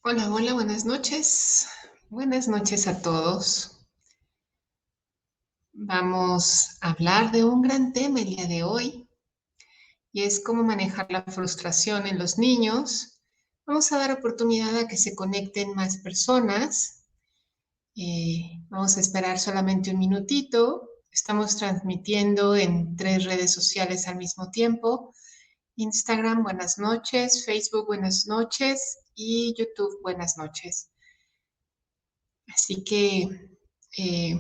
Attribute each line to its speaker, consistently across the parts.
Speaker 1: Hola, hola, buenas noches. Buenas noches a todos. Vamos a hablar de un gran tema el día de hoy y es cómo manejar la frustración en los niños. Vamos a dar oportunidad a que se conecten más personas. Vamos a esperar solamente un minutito. Estamos transmitiendo en 3 redes sociales al mismo tiempo. Instagram, buenas noches. Facebook, buenas noches. Y YouTube, buenas noches. Así que eh,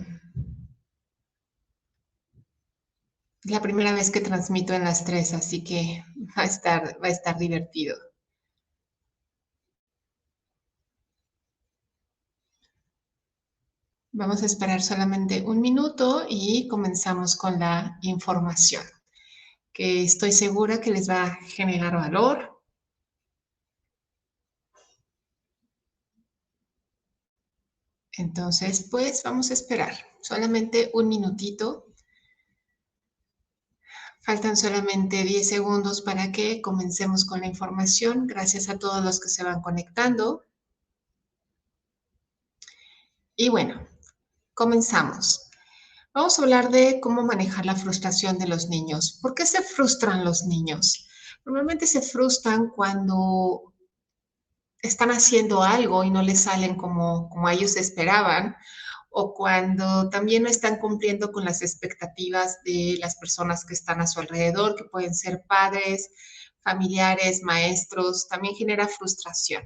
Speaker 1: la primera vez que transmito en las 3, así que va a estar divertido. Vamos a esperar solamente un minuto y comenzamos con la información, que estoy segura que les va a generar valor. Entonces, pues vamos a esperar solamente un minutito. Faltan solamente 10 segundos para que comencemos con la información. Gracias a todos los que se van conectando. Y bueno, comenzamos. Vamos a hablar de cómo manejar la frustración de los niños. ¿Por qué se frustran los niños? Normalmente se frustran cuando están haciendo algo y no les salen como ellos esperaban, o cuando también no están cumpliendo con las expectativas de las personas que están a su alrededor, que pueden ser padres, familiares, maestros, también genera frustración.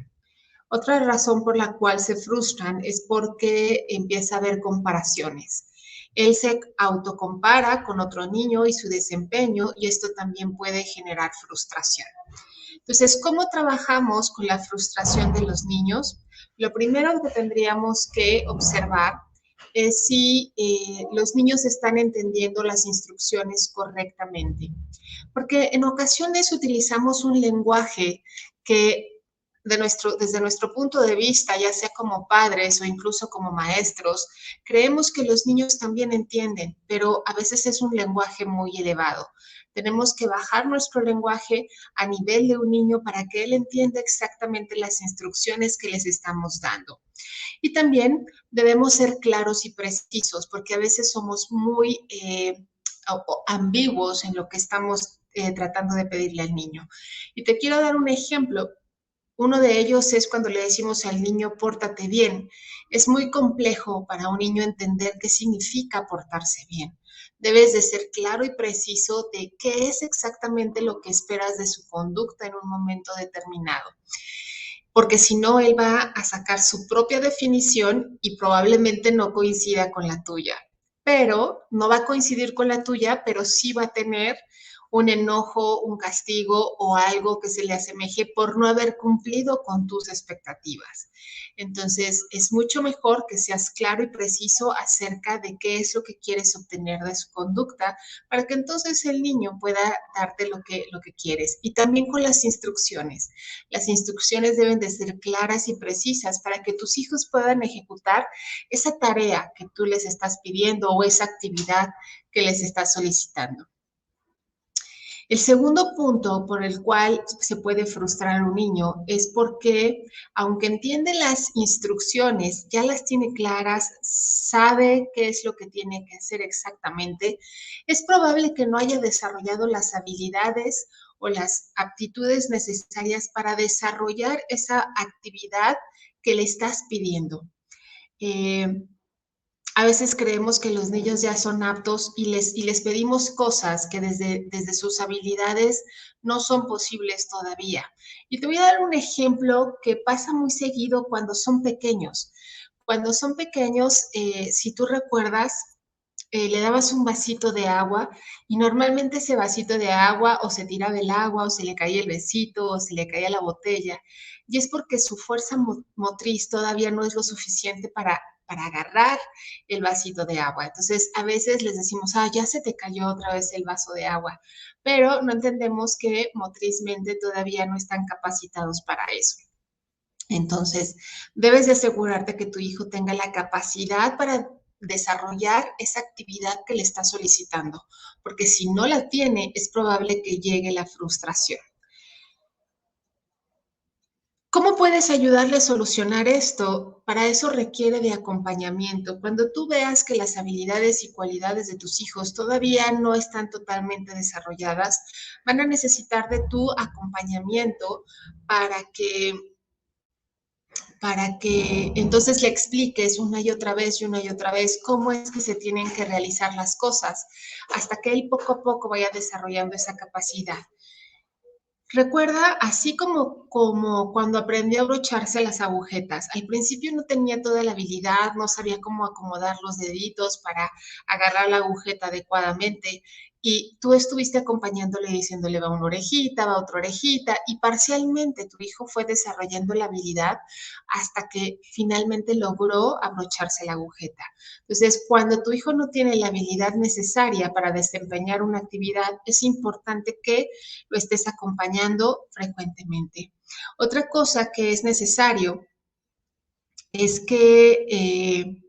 Speaker 1: Otra razón por la cual se frustran es porque empieza a haber comparaciones. Él se autocompara con otro niño y su desempeño, y esto también puede generar frustración. Entonces, ¿cómo trabajamos con la frustración de los niños? Lo primero que tendríamos que observar es si los niños están entendiendo las instrucciones correctamente. Porque en ocasiones utilizamos un lenguaje que desde nuestro punto de vista, ya sea como padres o incluso como maestros, creemos que los niños también entienden, pero a veces es un lenguaje muy elevado. Tenemos que bajar nuestro lenguaje a nivel de un niño para que él entienda exactamente las instrucciones que les estamos dando. Y también debemos ser claros y precisos, porque a veces somos muy ambiguos en lo que estamos tratando de pedirle al niño. Y te quiero dar un ejemplo. Uno de ellos es cuando le decimos al niño, pórtate bien. Es muy complejo para un niño entender qué significa portarse bien. Debes de ser claro y preciso de qué es exactamente lo que esperas de su conducta en un momento determinado, porque si no, él va a sacar su propia definición y probablemente no coincida con la tuya. Pero no va a coincidir con la tuya, pero sí va a tener un enojo, un castigo o algo que se le asemeje por no haber cumplido con tus expectativas. Entonces, es mucho mejor que seas claro y preciso acerca de qué es lo que quieres obtener de su conducta para que entonces el niño pueda darte lo que quieres. Y también con las instrucciones. Las instrucciones deben de ser claras y precisas para que tus hijos puedan ejecutar esa tarea que tú les estás pidiendo o esa actividad que les estás solicitando. El segundo punto por el cual se puede frustrar a un niño es porque, aunque entiende las instrucciones, ya las tiene claras, sabe qué es lo que tiene que hacer exactamente, es probable que no haya desarrollado las habilidades o las aptitudes necesarias para desarrollar esa actividad que le estás pidiendo. Eh, a veces creemos que los niños ya son aptos y les pedimos cosas que desde sus habilidades no son posibles todavía. Y te voy a dar un ejemplo que pasa muy seguido cuando son pequeños. Cuando son pequeños, si tú recuerdas, le dabas un vasito de agua y normalmente ese vasito de agua o se tiraba el agua o se le caía el besito o se le caía la botella. Y es porque su fuerza motriz todavía no es lo suficiente para agarrar el vasito de agua. Entonces, a veces les decimos, ya se te cayó otra vez el vaso de agua, pero no entendemos que motrizmente todavía no están capacitados para eso. Entonces, debes de asegurarte que tu hijo tenga la capacidad para desarrollar esa actividad que le está solicitando, porque si no la tiene, es probable que llegue la frustración. ¿Cómo puedes ayudarle a solucionar esto? Para eso requiere de acompañamiento. Cuando tú veas que las habilidades y cualidades de tus hijos todavía no están totalmente desarrolladas, van a necesitar de tu acompañamiento para que entonces le expliques una y otra vez cómo es que se tienen que realizar las cosas, hasta que él poco a poco vaya desarrollando esa capacidad. Recuerda, así como cuando aprendió a abrocharse las agujetas. Al principio no tenía toda la habilidad, no sabía cómo acomodar los deditos para agarrar la agujeta adecuadamente. Y tú estuviste acompañándole diciéndole va una orejita, va otra orejita, y parcialmente tu hijo fue desarrollando la habilidad hasta que finalmente logró abrocharse la agujeta. Entonces, cuando tu hijo no tiene la habilidad necesaria para desempeñar una actividad, es importante que lo estés acompañando frecuentemente. Otra cosa que es necesario es que, eh,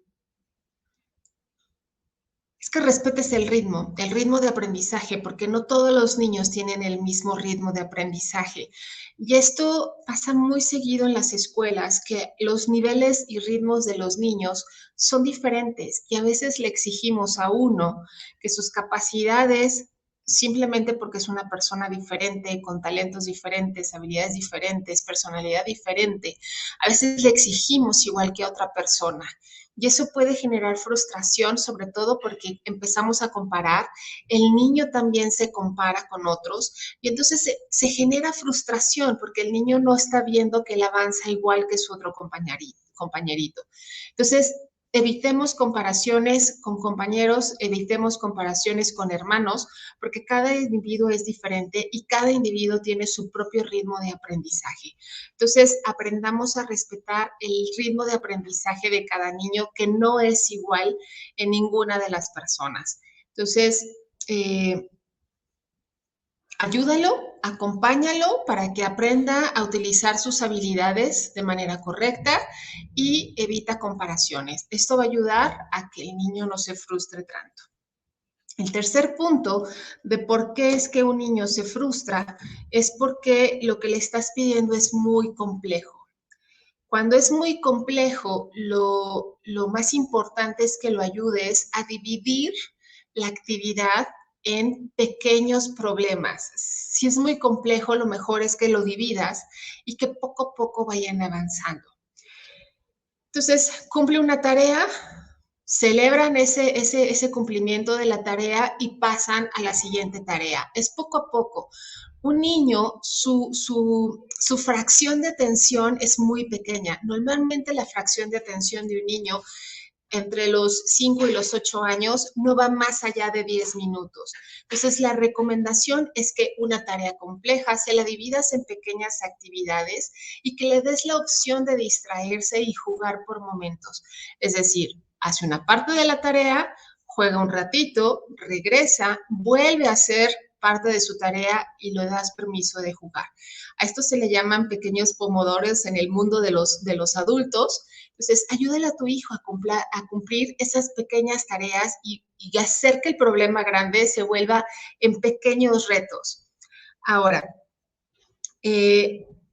Speaker 1: es que respetes el ritmo de aprendizaje, porque no todos los niños tienen el mismo ritmo de aprendizaje. Y esto pasa muy seguido en las escuelas, que los niveles y ritmos de los niños son diferentes y a veces le exigimos a uno que sus capacidades, simplemente porque es una persona diferente, con talentos diferentes, habilidades diferentes, personalidad diferente, a veces le exigimos igual que a otra persona. Y eso puede generar frustración, sobre todo porque empezamos a comparar, el niño también se compara con otros y entonces se genera frustración porque el niño no está viendo que él avanza igual que su otro compañerito. Entonces, evitemos comparaciones con compañeros, evitemos comparaciones con hermanos, porque cada individuo es diferente y cada individuo tiene su propio ritmo de aprendizaje. Entonces, aprendamos a respetar el ritmo de aprendizaje de cada niño, que no es igual en ninguna de las personas. Entonces, eh, ayúdalo, acompáñalo para que aprenda a utilizar sus habilidades de manera correcta y evita comparaciones. Esto va a ayudar a que el niño no se frustre tanto. El tercer punto de por qué es que un niño se frustra es porque lo que le estás pidiendo es muy complejo. Cuando es muy complejo, lo más importante es que lo ayudes a dividir la actividad en pequeños problemas. Si es muy complejo, lo mejor es que lo dividas y que poco a poco vayan avanzando. Entonces, cumple una tarea, celebran ese cumplimiento de la tarea y pasan a la siguiente tarea. Es poco a poco. Un niño, su fracción de atención es muy pequeña. Normalmente la fracción de atención de un niño entre los 5 y los 8 años no va más allá de 10 minutos. Entonces, la recomendación es que una tarea compleja se la dividas en pequeñas actividades y que le des la opción de distraerse y jugar por momentos. Es decir, hace una parte de la tarea, juega un ratito, regresa, vuelve a hacer parte de su tarea y le das permiso de jugar. A esto se le llaman pequeños pomodoros en el mundo de los adultos. Entonces, ayúdale a tu hijo a cumplir esas pequeñas tareas y hacer que el problema grande se vuelva en pequeños retos. Ahora,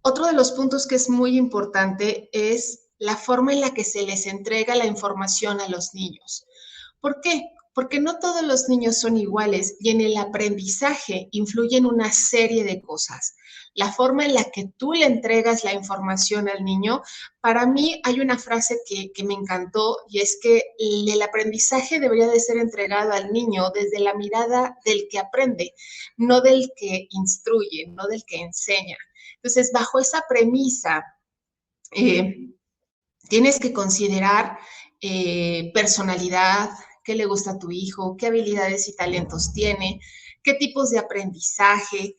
Speaker 1: otro de los puntos que es muy importante es la forma en la que se les entrega la información a los niños. ¿Por qué? Porque no todos los niños son iguales y en el aprendizaje influyen una serie de cosas. La forma en la que tú le entregas la información al niño, para mí hay una frase que me encantó y es que el aprendizaje debería de ser entregado al niño desde la mirada del que aprende, no del que instruye, no del que enseña. Entonces, bajo esa premisa, eh, tienes que considerar personalidad, qué le gusta a tu hijo, qué habilidades y talentos tiene, qué tipos de aprendizaje,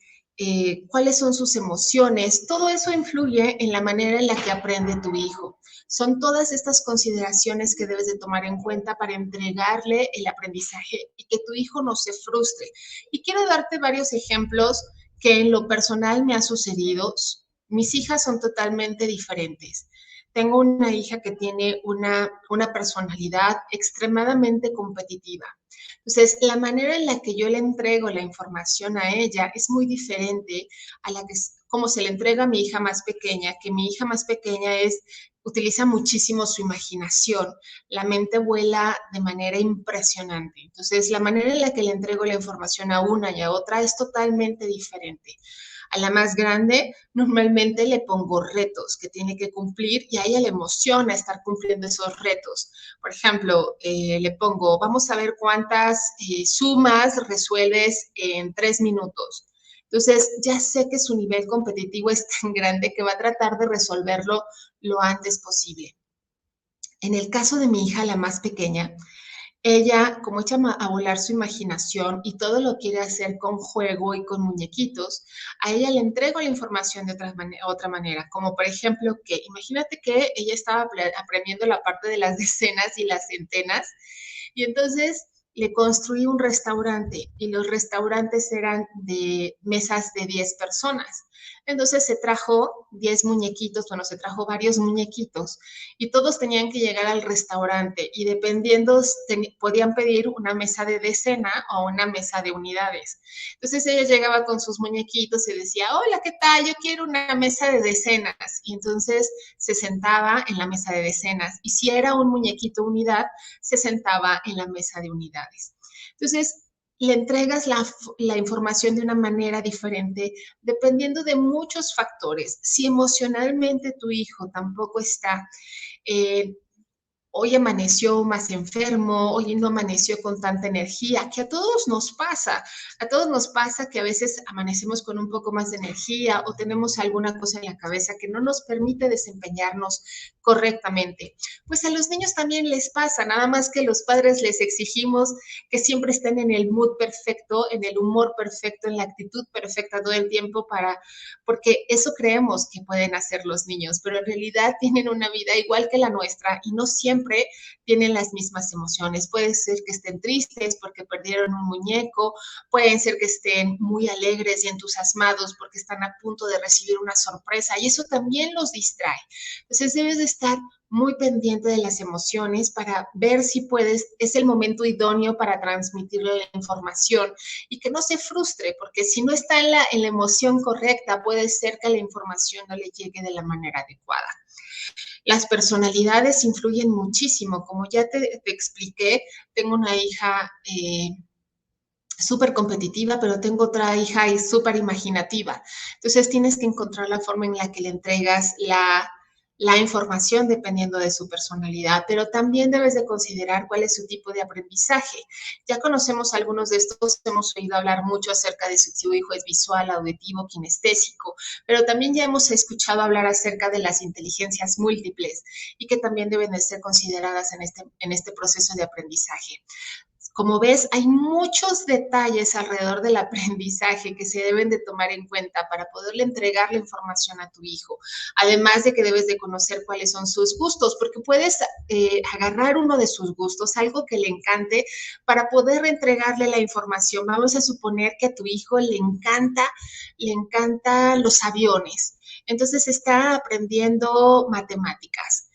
Speaker 1: cuáles son sus emociones. Todo eso influye en la manera en la que aprende tu hijo. Son todas estas consideraciones que debes de tomar en cuenta para entregarle el aprendizaje y que tu hijo no se frustre. Y quiero darte varios ejemplos que en lo personal me ha sucedido. Mis hijas son totalmente diferentes. Tengo una hija que tiene una personalidad extremadamente competitiva. Entonces, la manera en la que yo le entrego la información a ella es muy diferente a la que como se le entrega a mi hija más pequeña, que mi hija más pequeña utiliza muchísimo su imaginación, la mente vuela de manera impresionante. Entonces, la manera en la que le entrego la información a una y a otra es totalmente diferente. A la más grande, normalmente le pongo retos que tiene que cumplir y a ella le emociona estar cumpliendo esos retos. Por ejemplo, le pongo, vamos a ver cuántas sumas resuelves en 3 minutos. Entonces, ya sé que su nivel competitivo es tan grande que va a tratar de resolverlo lo antes posible. En el caso de mi hija, la más pequeña, ella, como echa a volar su imaginación y todo lo quiere hacer con juego y con muñequitos, a ella le entrego la información de otra manera, como por ejemplo que imagínate que ella estaba aprendiendo la parte de las decenas y las centenas y entonces le construí un restaurante y los restaurantes eran de mesas de 10 personas. Entonces se trajo 10 muñequitos, bueno, se trajo varios muñequitos y todos tenían que llegar al restaurante y dependiendo, podían pedir una mesa de decena o una mesa de unidades. Entonces ella llegaba con sus muñequitos y decía, hola, ¿qué tal? Yo quiero una mesa de decenas. Y entonces se sentaba en la mesa de decenas. Y si era un muñequito unidad, se sentaba en la mesa de unidades. Entonces, le entregas la información de una manera diferente dependiendo de muchos factores. Si emocionalmente tu hijo tampoco está eh, hoy amaneció más enfermo, hoy no amaneció con tanta energía, que a todos nos pasa que a veces amanecemos con un poco más de energía o tenemos alguna cosa en la cabeza que no nos permite desempeñarnos correctamente. Pues a los niños también les pasa, nada más que los padres les exigimos que siempre estén en el mood perfecto, en el humor perfecto, en la actitud perfecta todo el tiempo porque eso creemos que pueden hacer los niños, pero en realidad tienen una vida igual que la nuestra y no siempre tienen las mismas emociones. Puede ser que estén tristes porque perdieron un muñeco, pueden ser que estén muy alegres y entusiasmados porque están a punto de recibir una sorpresa y eso también los distrae. Entonces debes de estar muy pendiente de las emociones para ver si es el momento idóneo para transmitirle la información y que no se frustre, porque si no está en la emoción correcta, puede ser que la información no le llegue de la manera adecuada. Las personalidades influyen muchísimo, como ya te expliqué, tengo una hija súper competitiva, pero tengo otra hija y súper imaginativa. Entonces tienes que encontrar la forma en la que le entregas la información dependiendo de su personalidad, pero también debes de considerar cuál es su tipo de aprendizaje. Ya conocemos algunos de estos, hemos oído hablar mucho acerca de si tu hijo es visual, auditivo, kinestésico, pero también ya hemos escuchado hablar acerca de las inteligencias múltiples y que también deben de ser consideradas en este proceso de aprendizaje. Como ves, hay muchos detalles alrededor del aprendizaje que se deben de tomar en cuenta para poderle entregar la información a tu hijo. Además de que debes de conocer cuáles son sus gustos, porque puedes agarrar uno de sus gustos, algo que le encante, para poder entregarle la información. Vamos a suponer que a tu hijo le encantan los aviones. Entonces está aprendiendo matemáticas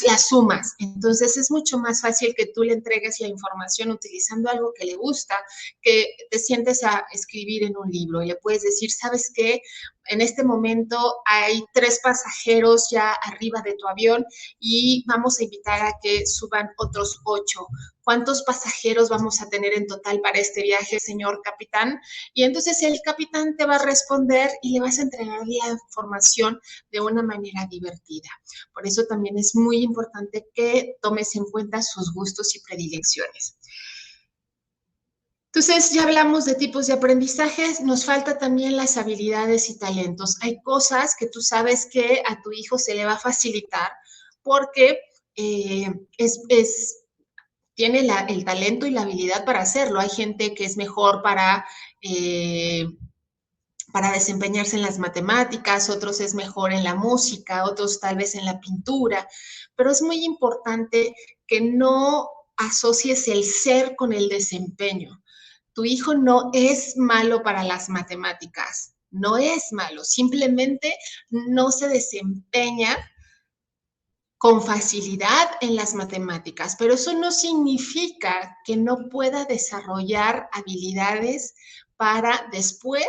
Speaker 1: las sumas. Entonces es mucho más fácil que tú le entregues la información utilizando algo que le gusta, que te sientes a escribir en un libro y le puedes decir, ¿sabes qué? En este momento hay 3 pasajeros ya arriba de tu avión y vamos a invitar a que suban otros 8. ¿Cuántos pasajeros vamos a tener en total para este viaje, señor capitán? Y entonces el capitán te va a responder y le vas a entregar la información de una manera divertida. Por eso también es muy importante que tomes en cuenta sus gustos y predilecciones. Entonces, ya hablamos de tipos de aprendizajes, nos falta también las habilidades y talentos. Hay cosas que tú sabes que a tu hijo se le va a facilitar porque eh, tiene el talento y la habilidad para hacerlo. Hay gente que es mejor para desempeñarse en las matemáticas, otros es mejor en la música, otros tal vez en la pintura, pero es muy importante que no asocies el ser con el desempeño. Tu hijo no es malo para las matemáticas, no es malo, simplemente no se desempeña con facilidad en las matemáticas, pero eso no significa que no pueda desarrollar habilidades para después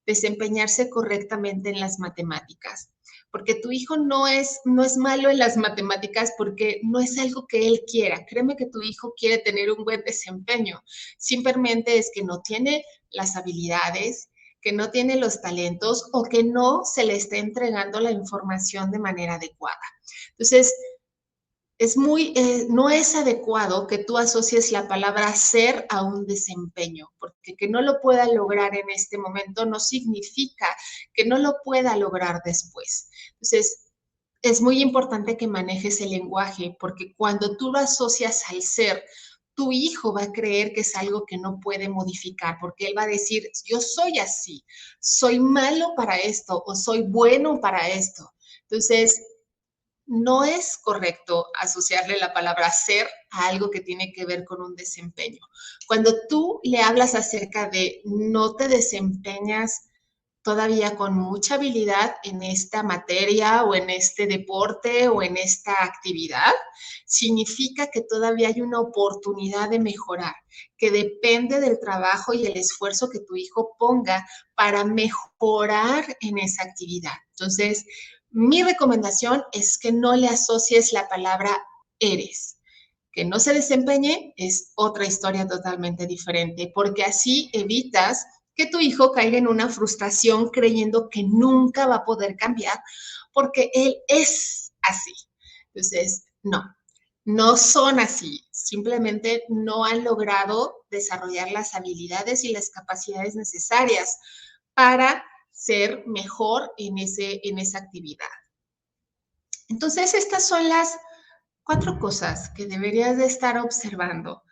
Speaker 1: desempeñarse correctamente en las matemáticas. Porque tu hijo no es malo en las matemáticas porque no es algo que él quiera. Créeme que tu hijo quiere tener un buen desempeño. Simplemente es que no tiene las habilidades, que no tiene los talentos o que no se le está entregando la información de manera adecuada. Entonces, no es adecuado que tú asocies la palabra ser a un desempeño, porque que no lo pueda lograr en este momento no significa que no lo pueda lograr después. Entonces, es muy importante que manejes el lenguaje, porque cuando tú lo asocias al ser, tu hijo va a creer que es algo que no puede modificar, porque él va a decir, yo soy así, soy malo para esto o soy bueno para esto. Entonces, no es correcto asociarle la palabra ser a algo que tiene que ver con un desempeño. Cuando tú le hablas acerca de no te desempeñas todavía con mucha habilidad en esta materia o en este deporte o en esta actividad, significa que todavía hay una oportunidad de mejorar, que depende del trabajo y el esfuerzo que tu hijo ponga para mejorar en esa actividad. Entonces, mi recomendación es que no le asocies la palabra eres. Que no se desempeñe es otra historia totalmente diferente, porque así evitas que tu hijo caiga en una frustración creyendo que nunca va a poder cambiar porque él es así. Entonces, no son así. Simplemente no han logrado desarrollar las habilidades y las capacidades necesarias para ser mejor en esa actividad. Entonces, estas son las 4 cosas que deberías de estar observando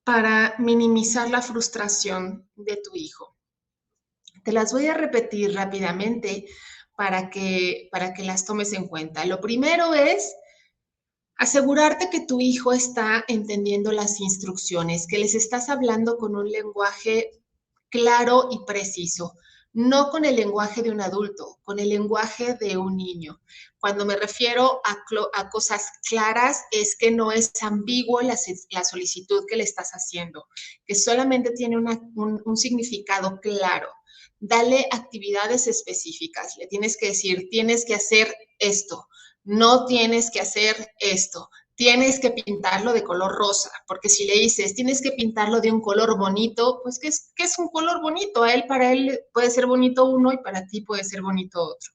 Speaker 1: para minimizar la frustración de tu hijo. Te las voy a repetir rápidamente para que las tomes en cuenta. Lo primero es asegurarte que tu hijo está entendiendo las instrucciones, que les estás hablando con un lenguaje claro y preciso, no con el lenguaje de un adulto, con el lenguaje de un niño. Cuando me refiero a cosas claras, es que no es ambiguo la solicitud que le estás haciendo, que solamente tiene un significado claro. Dale actividades específicas. Le tienes que decir, tienes que hacer esto, no tienes que hacer esto, tienes que pintarlo de color rosa, porque si le dices, tienes que pintarlo de un color bonito, pues ¿qué es un color bonito? Para él puede ser bonito uno y para ti puede ser bonito otro.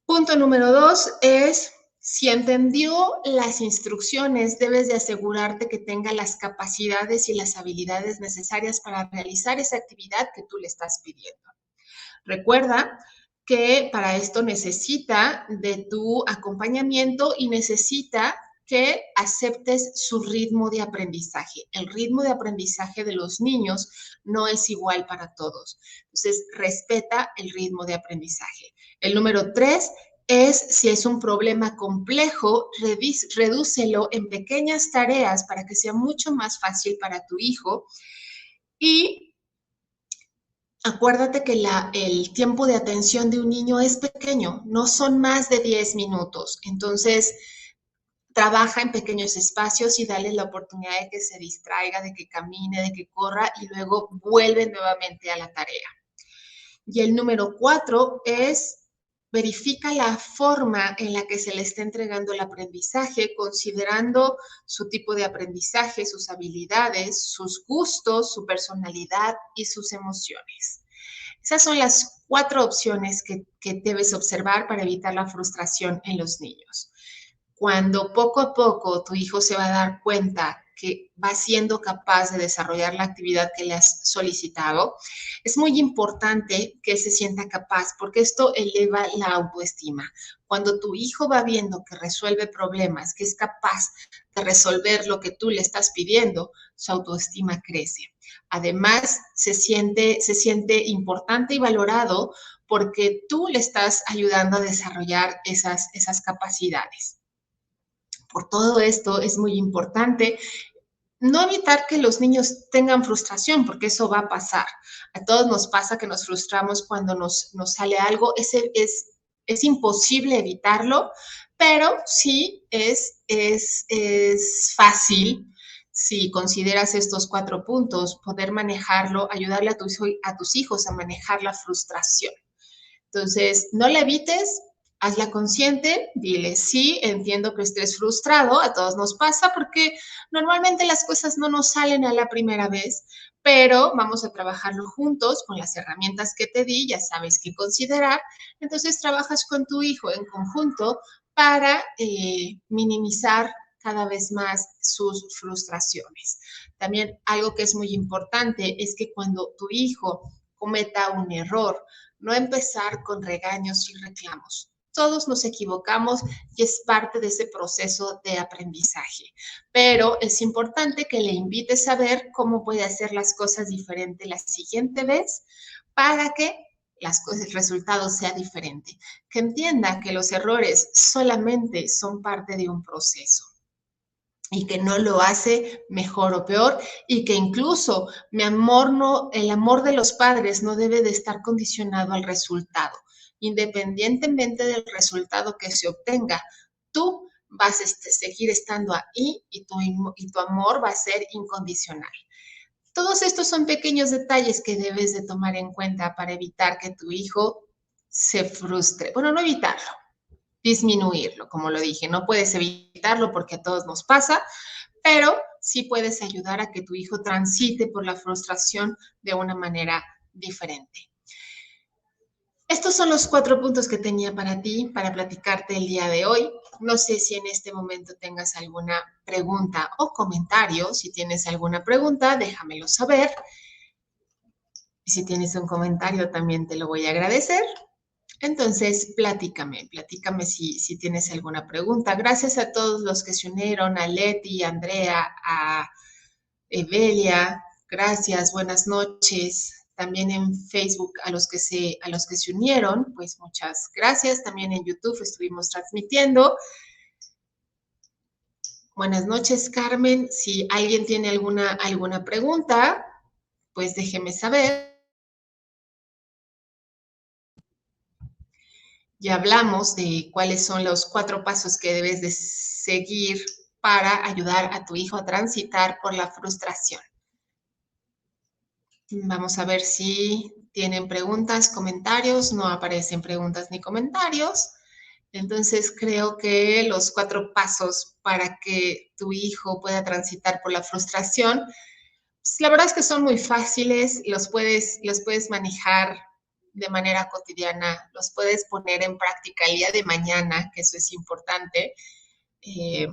Speaker 1: Punto número 2 es, si entendió las instrucciones, debes de asegurarte que tenga las capacidades y las habilidades necesarias para realizar esa actividad que tú le estás pidiendo. Recuerda que para esto necesita de tu acompañamiento y necesita que aceptes su ritmo de aprendizaje. El ritmo de aprendizaje de los niños no es igual para todos. Entonces, respeta el ritmo de aprendizaje. El número 3 es, si es un problema complejo, redúcelo en pequeñas tareas para que sea mucho más fácil para tu hijo. Y acuérdate que el tiempo de atención de un niño es pequeño, no son más de 10 minutos. Entonces, trabaja en pequeños espacios y dale la oportunidad de que se distraiga, de que camine, de que corra y luego vuelve nuevamente a la tarea. Y el número 4 es verifica la forma en la que se le está entregando el aprendizaje, considerando su tipo de aprendizaje, sus habilidades, sus gustos, su personalidad y sus emociones. Esas son las 4 opciones que debes observar para evitar la frustración en los niños. Cuando poco a poco tu hijo se va a dar cuenta que va siendo capaz de desarrollar la actividad que le has solicitado, es muy importante que se sienta capaz porque esto eleva la autoestima. Cuando tu hijo va viendo que resuelve problemas, que es capaz de resolver lo que tú le estás pidiendo, su autoestima crece. Además, se siente importante y valorado porque tú le estás ayudando a desarrollar esas capacidades. Por todo esto es muy importante no evitar que los niños tengan frustración, porque eso va a pasar. A todos nos pasa que nos frustramos cuando nos sale algo. Ese es Es imposible evitarlo, pero sí es fácil, si consideras estos 4 puntos, poder manejarlo, ayudarle a tus hijos a manejar la frustración. Entonces, no la evites, hazla consciente, dile, sí, entiendo que estés frustrado, a todos nos pasa porque normalmente las cosas no nos salen a la primera vez, pero vamos a trabajarlo juntos con las herramientas que te di, ya sabes qué considerar. Entonces, trabajas con tu hijo en conjunto para minimizar cada vez más sus frustraciones. También algo que es muy importante es que cuando tu hijo cometa un error, no empezar con regaños y reclamos. Todos nos equivocamos y es parte de ese proceso de aprendizaje, pero es importante que le invites a ver cómo puede hacer las cosas diferente la siguiente vez para que las cosas, el resultado sea diferente, que entienda que los errores solamente son parte de un proceso y que no lo hace mejor o peor y que incluso el amor de los padres no debe de estar condicionado al resultado. Independientemente del resultado que se obtenga, tú vas a seguir estando ahí y tu amor va a ser incondicional. Todos estos son pequeños detalles que debes de tomar en cuenta para evitar que tu hijo se frustre. Bueno, no evitarlo, disminuirlo, como lo dije. No puedes evitarlo porque a todos nos pasa, pero sí puedes ayudar a que tu hijo transite por la frustración de una manera diferente. Estos son los 4 puntos que tenía para ti, para platicarte el día de hoy. No sé si en este momento tengas alguna pregunta o comentario. Si tienes alguna pregunta, déjamelo saber. Y si tienes un comentario, también te lo voy a agradecer. Entonces, platícame si tienes alguna pregunta. Gracias a todos los que se unieron, a Leti, a Andrea, a Evelia, gracias, buenas noches. También en Facebook a los que se unieron, pues muchas gracias. También en YouTube estuvimos transmitiendo. Buenas noches, Carmen. Si alguien tiene alguna pregunta, pues déjeme saber. Ya hablamos de cuáles son los 4 pasos que debes de seguir para ayudar a tu hijo a transitar por la frustración. Vamos a ver si tienen preguntas, comentarios. No aparecen preguntas ni comentarios. Entonces creo que los 4 pasos para que tu hijo pueda transitar por la frustración, pues, la verdad es que son muy fáciles, los puedes manejar de manera cotidiana, los puedes poner en práctica el día de mañana, que eso es importante. Eh,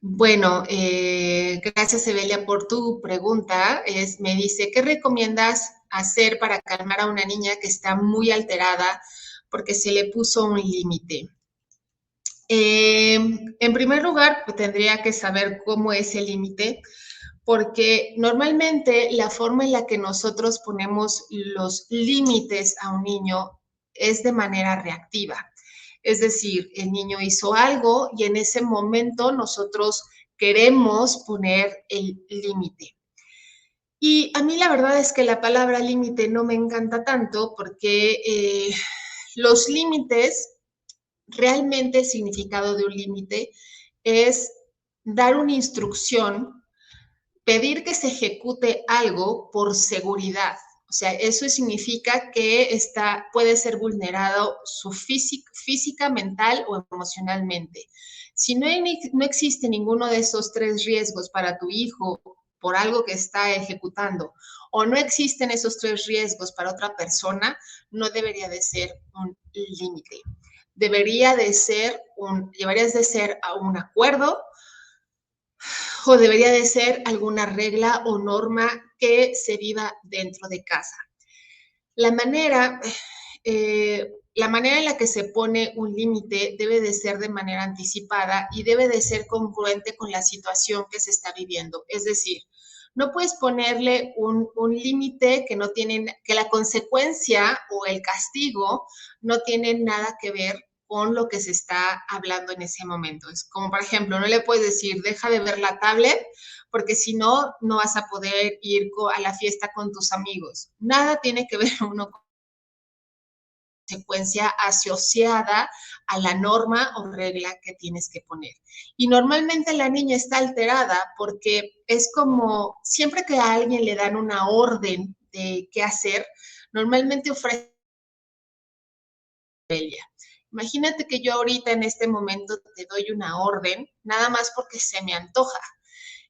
Speaker 1: Bueno, gracias Evelia por tu pregunta. Me dice, ¿qué recomiendas hacer para calmar a una niña que está muy alterada porque se le puso un límite? En primer lugar, pues, tendría que saber cómo es el límite, porque normalmente la forma en la que nosotros ponemos los límites a un niño es de manera reactiva. Es decir, el niño hizo algo y en ese momento nosotros queremos poner el límite. Y a mí la verdad es que la palabra límite no me encanta tanto porque los límites, realmente el significado de un límite es dar una instrucción, pedir que se ejecute algo por seguridad. O sea, eso significa que puede ser vulnerado su física, mental o emocionalmente. Si no existe ninguno de esos 3 riesgos para tu hijo por algo que está ejecutando, o no existen esos 3 riesgos para otra persona, no debería de ser un límite. Deberías de ser a un acuerdo o debería de ser alguna regla o norma que se viva dentro de casa. La manera, la manera en la que se pone un límite debe de ser de manera anticipada y debe de ser congruente con la situación que se está viviendo. Es decir, no puedes ponerle un límite que la consecuencia o el castigo no tiene nada que ver con lo que se está hablando en ese momento. Es como, por ejemplo, no le puedes decir, deja de ver la tablet, porque si no, no vas a poder ir a la fiesta con tus amigos. Nada tiene que ver uno con consecuencia asociada a la norma o regla que tienes que poner. Y normalmente la niña está alterada porque es como siempre que a alguien le dan una orden de qué hacer, normalmente ofrece rebelión. Imagínate que yo ahorita en este momento te doy una orden, nada más porque se me antoja.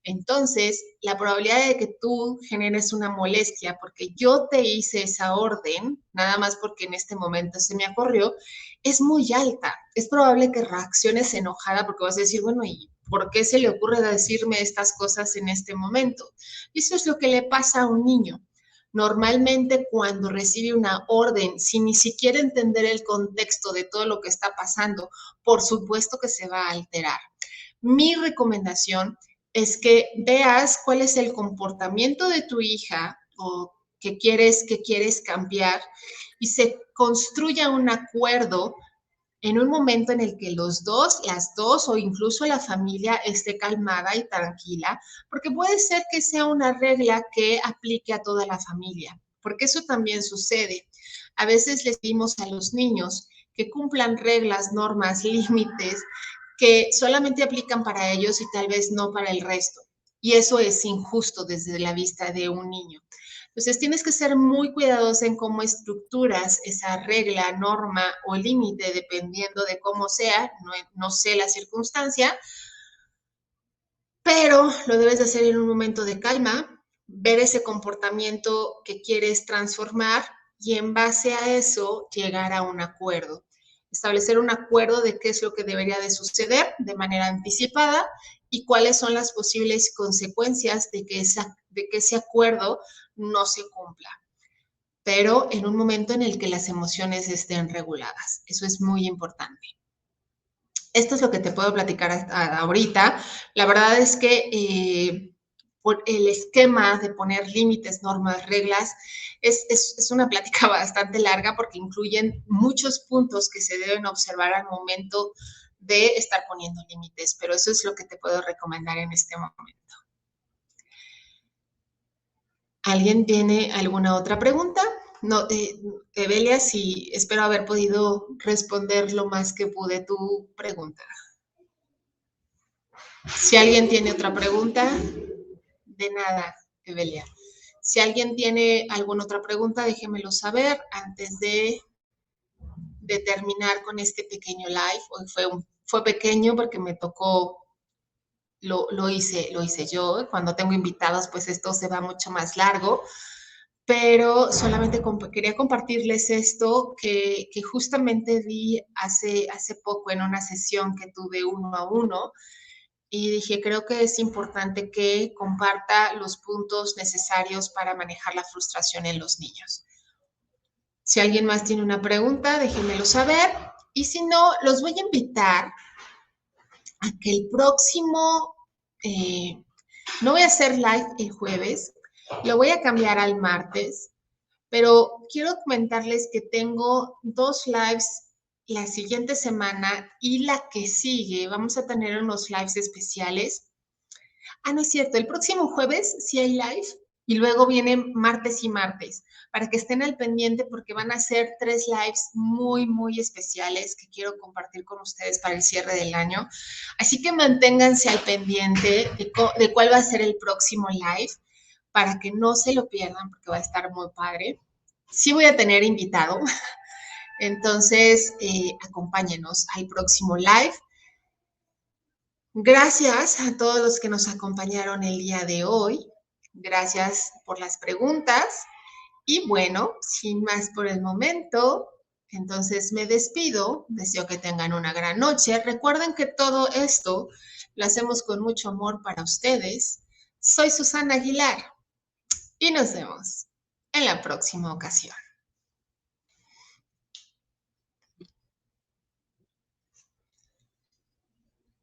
Speaker 1: Entonces, la probabilidad de que tú generes una molestia porque yo te hice esa orden, nada más porque en este momento se me ocurrió, es muy alta. Es probable que reacciones enojada porque vas a decir, bueno, ¿y por qué se le ocurre decirme estas cosas en este momento? Y eso es lo que le pasa a un niño. Normalmente cuando recibe una orden sin ni siquiera entender el contexto de todo lo que está pasando, por supuesto que se va a alterar. Mi recomendación es que veas cuál es el comportamiento de tu hija o que quieres cambiar y se construya un acuerdo en un momento en el que los dos, las dos o incluso la familia esté calmada y tranquila, porque puede ser que sea una regla que aplique a toda la familia, porque eso también sucede. A veces les pedimos a los niños que cumplan reglas, normas, límites que solamente aplican para ellos y tal vez no para el resto. Y eso es injusto desde la vista de un niño. Entonces tienes que ser muy cuidadosa en cómo estructuras esa regla, norma o límite, dependiendo de cómo sea, no sé la circunstancia, pero lo debes de hacer en un momento de calma, ver ese comportamiento que quieres transformar y en base a eso llegar a un acuerdo. Establecer un acuerdo de qué es lo que debería de suceder de manera anticipada y cuáles son las posibles consecuencias de que ese acuerdo no se cumpla, pero en un momento en el que las emociones estén reguladas. Eso es muy importante. Esto es lo que te puedo platicar hasta ahorita. La verdad es que por el esquema de poner límites, normas, reglas, es una plática bastante larga porque incluyen muchos puntos que se deben observar al momento de estar poniendo límites, pero eso es lo que te puedo recomendar en este momento. ¿Alguien tiene alguna otra pregunta? No, Evelia, sí, espero haber podido responder lo más que pude tu pregunta. Si alguien tiene otra pregunta, de nada, Evelia. Si alguien tiene alguna otra pregunta, déjemelo saber antes de terminar con este pequeño live. Hoy fue pequeño porque me tocó, lo hice yo. Cuando tengo invitados, pues esto se va mucho más largo. Pero solamente quería compartirles esto que justamente vi hace poco en una sesión que tuve 1 a 1 y dije, creo que es importante que comparta los puntos necesarios para manejar la frustración en los niños. Si alguien más tiene una pregunta, déjenmelo saber. Y si no, los voy a invitar a que el próximo, no voy a hacer live el jueves, lo voy a cambiar al martes, pero quiero comentarles que tengo 2 lives la siguiente semana y la que sigue. Vamos a tener unos lives especiales. No es cierto, el próximo jueves sí hay live y luego vienen martes y martes para que estén al pendiente porque van a ser 3 lives muy, muy especiales que quiero compartir con ustedes para el cierre del año. Así que manténganse al pendiente de cuál va a ser el próximo live para que no se lo pierdan porque va a estar muy padre. Sí voy a tener invitado, entonces acompáñenos al próximo live. Gracias a todos los que nos acompañaron el día de hoy. Gracias por las preguntas. Y bueno, sin más por el momento, entonces me despido. Deseo que tengan una gran noche. Recuerden que todo esto lo hacemos con mucho amor para ustedes. Soy Susana Aguilar y nos vemos en la próxima ocasión.